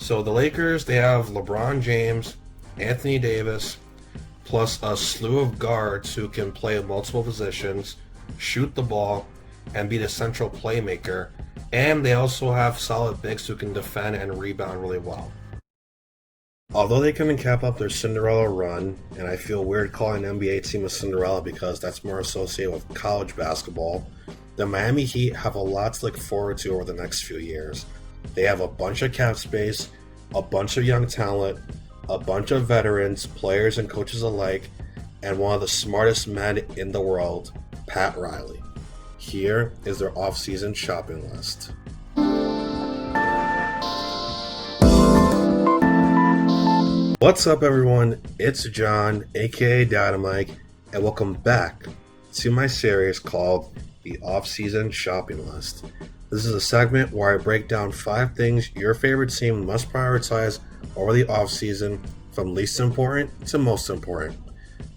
So the Lakers, they have LeBron James, Anthony Davis, plus a slew of guards who can play multiple positions, shoot the ball, and be the central playmaker. And they also have solid bigs who can defend and rebound really well. Although they couldn't cap up their Cinderella run, and I feel weird calling an NBA team a Cinderella because that's more associated with college basketball, the Miami Heat have a lot to look forward to over the next few years. They have a bunch of cap space, a bunch of young talent, a bunch of veterans, players and coaches alike, and one of the smartest men in the world, Pat Riley. Here is their off-season shopping list. What's up, everyone? It's John, aka Dynamite, and welcome back to my series called the Off-Season Shopping List. This is a segment where I break down 5 things your favorite team must prioritize over the off-season, from least important to most important.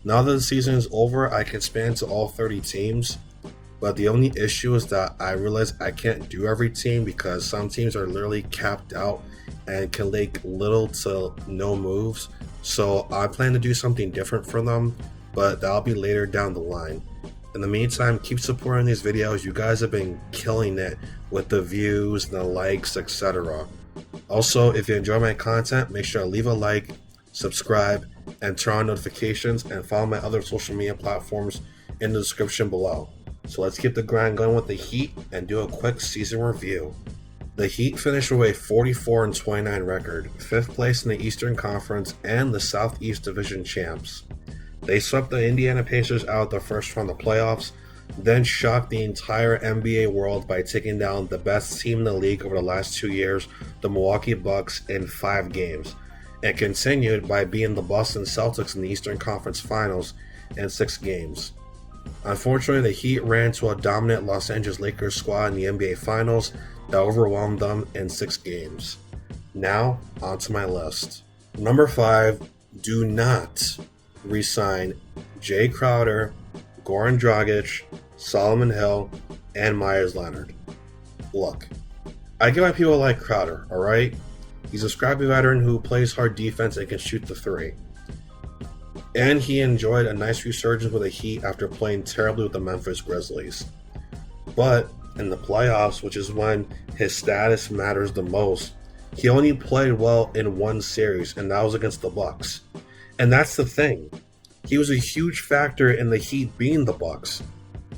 Now that the season is over, I can span to all 30 teams, but the only issue is that I realize I can't do every team because some teams are literally capped out and can make little to no moves. So I plan to do something different for them, but that'll be later down the line. In the meantime, keep supporting these videos. You guys have been killing it with the views, the likes, etc. Also, if you enjoy my content, make sure to leave a like, subscribe, and turn on notifications, and follow my other social media platforms in the description below. So let's keep the grind going with the Heat and do a quick season review. The Heat finished with a 44-29 record, 5th place in the Eastern Conference and the Southeast Division champs. They swept the Indiana Pacers out the first round of the playoffs, then shocked the entire NBA world by taking down the best team in the league over the last 2 years, the Milwaukee Bucks, in 5 games, and continued by beating the Boston Celtics in the Eastern Conference Finals in 6 games. Unfortunately, the Heat ran into a dominant Los Angeles Lakers squad in the NBA Finals that overwhelmed them in 6 games. Now, onto my list. Number 5, do not resign Jay Crowder, Goran Dragic, Solomon Hill, and Myers Leonard. Look, I get why people like Crowder, alright? He's a scrappy veteran who plays hard defense and can shoot the 3. And he enjoyed a nice resurgence with the Heat after playing terribly with the Memphis Grizzlies. But in the playoffs, which is when his status matters the most, he only played well in 1 series, and that was against the Bucks. And that's the thing. He was a huge factor in the Heat beating the Bucks.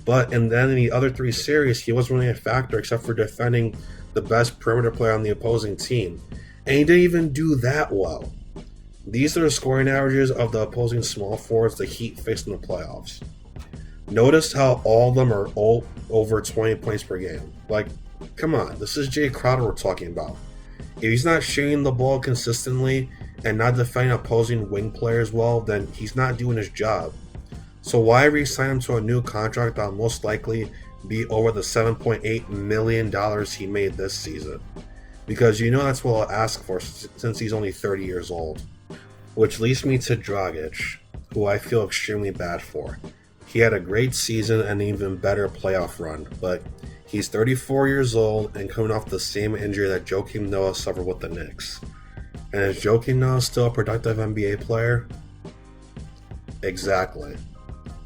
But in the other 3 series, he wasn't really a factor except for defending the best perimeter player on the opposing team. And he didn't even do that well. These are the scoring averages of the opposing small forwards the Heat faced in the playoffs. Notice how all of them are all over 20 points per game. Like, come on, this is Jay Crowder we're talking about. If he's not shooting the ball consistently and not defending opposing wing players well, then he's not doing his job. So why re-sign him to a new contract that will most likely be over the $7.8 million he made this season? Because you know that's what I'll ask for since he's only 30 years old. Which leads me to Dragic, who I feel extremely bad for. He had a great season and an even better playoff run, but he's 34 years old and coming off the same injury that Joakim Noah suffered with the Knicks. And is Joakim Noah still a productive NBA player? Exactly.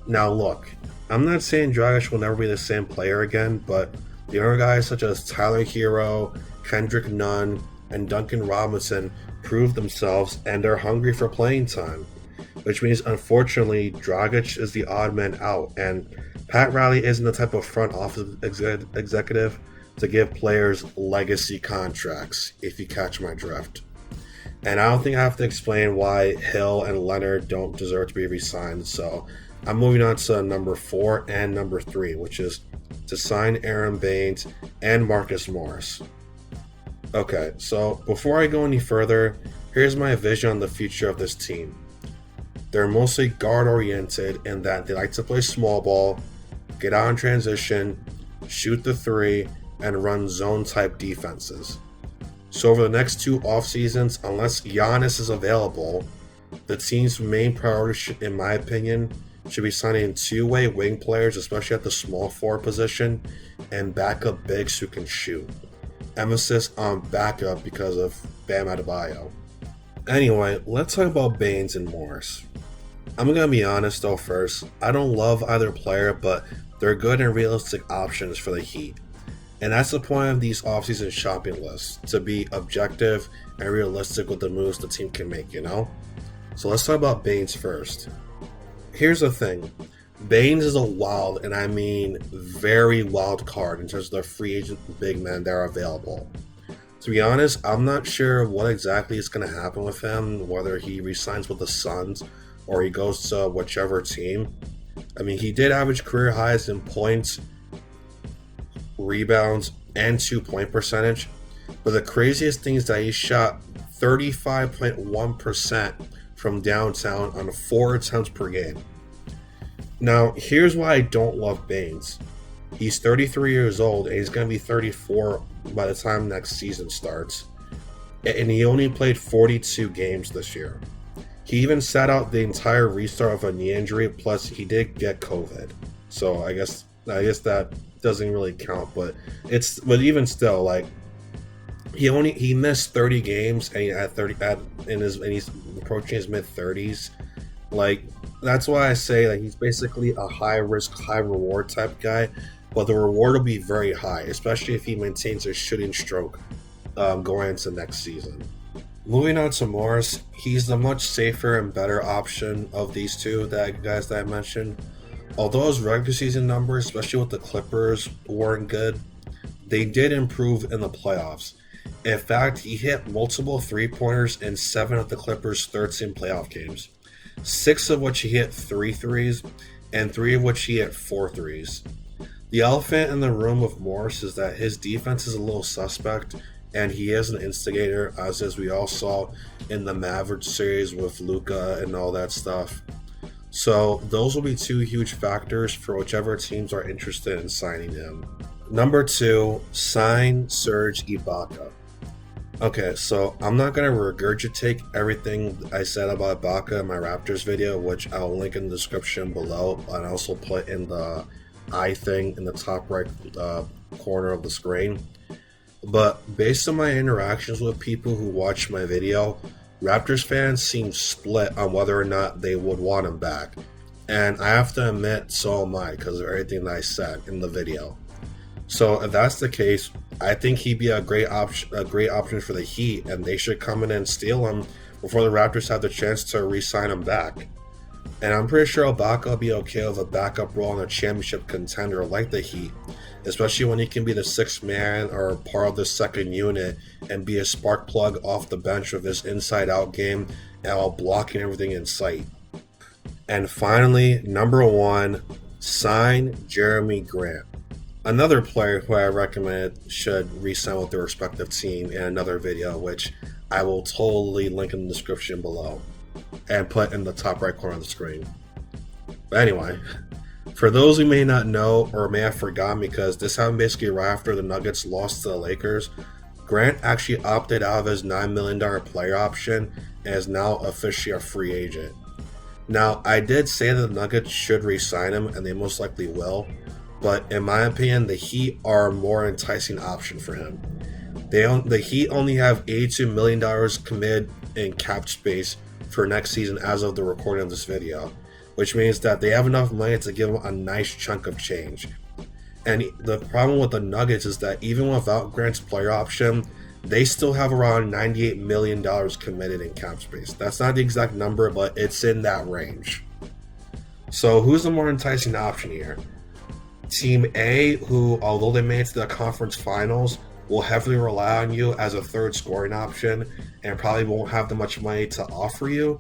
Now look, I'm not saying Dragic will never be the same player again, but the other guys such as Tyler Hero, Kendrick Nunn, and Duncan Robinson proved themselves and are hungry for playing time, which means unfortunately Dragic is the odd man out, and Pat Riley isn't the type of front office executive to give players legacy contracts, if you catch my drift. And I don't think I have to explain why Hill and Leonard don't deserve to be re-signed, so I'm moving on to number 4 and number 3, which is to sign Aaron Baines and Marcus Morris. Okay, so before I go any further, here's my vision on the future of this team. They're mostly guard-oriented in that they like to play small ball, get out in transition, shoot the 3, and run zone-type defenses. So over the next 2 off-seasons, unless Giannis is available, the team's main priority, in my opinion, should be signing 2-way wing players, especially at the small forward position, and backup bigs who can shoot. emphasis on backup because of Bam Adebayo. Anyway, let's talk about Baines and Morris. I'm gonna be honest though first, I don't love either player, but they're good and realistic options for the Heat. And that's the point of these offseason shopping lists, to be objective and realistic with the moves the team can make, you know? So let's talk about Baines first. Here's the thing. Baines is a wild, and I mean very wild card in terms of the free agent big men that are available. To be honest, I'm not sure what exactly is going to happen with him, whether he resigns with the Suns or he goes to whichever team. I mean, he did average career highs in points, rebounds, and 2-point percentage, but the craziest thing is that he shot 35.1% from downtown on 4 attempts per game. Now, here's why I don't love Baines. He's 33 years old and he's going to be 34 by the time next season starts. And he only played 42 games this year. He even sat out the entire restart of a knee injury, plus he did get COVID. So I guess that doesn't really count, but even still, like, he missed 30 games and he's approaching his mid-30s. Like, that's why I say that he's basically a high risk, high reward type guy, but the reward will be very high, especially if he maintains his shooting stroke going into next season. Moving on to Morris, he's the much safer and better option of these two guys that I mentioned. Although his regular season numbers, especially with the Clippers, weren't good, they did improve in the playoffs. In fact, he hit multiple three-pointers in 7 of the Clippers' 13 playoff games. 6 of which he hit 3 threes, and 3 of which he hit 4 threes. The elephant in the room with Morris is that his defense is a little suspect, and he is an instigator, as we all saw in the Mavericks series with Luka and all that stuff. So those will be 2 huge factors for whichever teams are interested in signing him. Number 2, sign Serge Ibaka. Okay, so I'm not going to regurgitate everything I said about Ibaka in my Raptors video, which I'll link in the description below, and also put in the eye thing in the top right corner of the screen. But based on my interactions with people who watch my video, Raptors fans seem split on whether or not they would want him back. And I have to admit, so am I, because of everything that I said in the video. So if that's the case, I think he'd be a great option for the Heat, and they should come in and steal him before the Raptors have the chance to re-sign him back. And I'm pretty sure Ibaka will be okay with a backup role in a championship contender like the Heat, especially when he can be the 6th man or part of the second unit and be a spark plug off the bench with his inside-out game and while blocking everything in sight. And finally, number 1, sign Jerami Grant. Another player who I recommend should re-sign with their respective team in another video, which I will totally link in the description below and put in the top right corner of the screen. But anyway, for those who may not know or may have forgotten, because this happened basically right after the Nuggets lost to the Lakers, Grant actually opted out of his $9 million player option and is now officially a free agent. Now, I did say that the Nuggets should re-sign him, and they most likely will, but in my opinion, the Heat are a more enticing option for him. The Heat only have $82 million committed in cap space for next season as of the recording of this video, which means that they have enough money to give him a nice chunk of change. And the problem with the Nuggets is that even without Grant's player option, they still have around $98 million committed in cap space. That's not the exact number, but it's in that range. So who's the more enticing option here? Team A, who, although they made it to the conference finals, will heavily rely on you as a third scoring option and probably won't have that much money to offer you?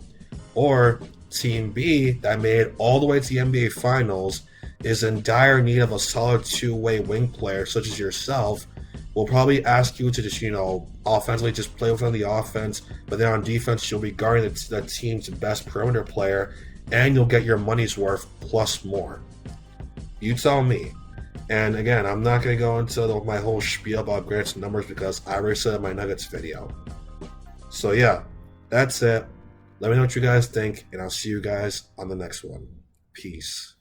Or Team B, that made it all the way to the NBA Finals, is in dire need of a solid two-way wing player such as yourself, will probably ask you to just, offensively just play within the offense, but then on defense you'll be guarding the team's best perimeter player, and you'll get your money's worth plus more. You tell me. And again, I'm not going to go into my whole spiel about Grant's numbers because I already said it in my Nuggets video. So yeah, that's it. Let me know what you guys think, and I'll see you guys on the next one. Peace.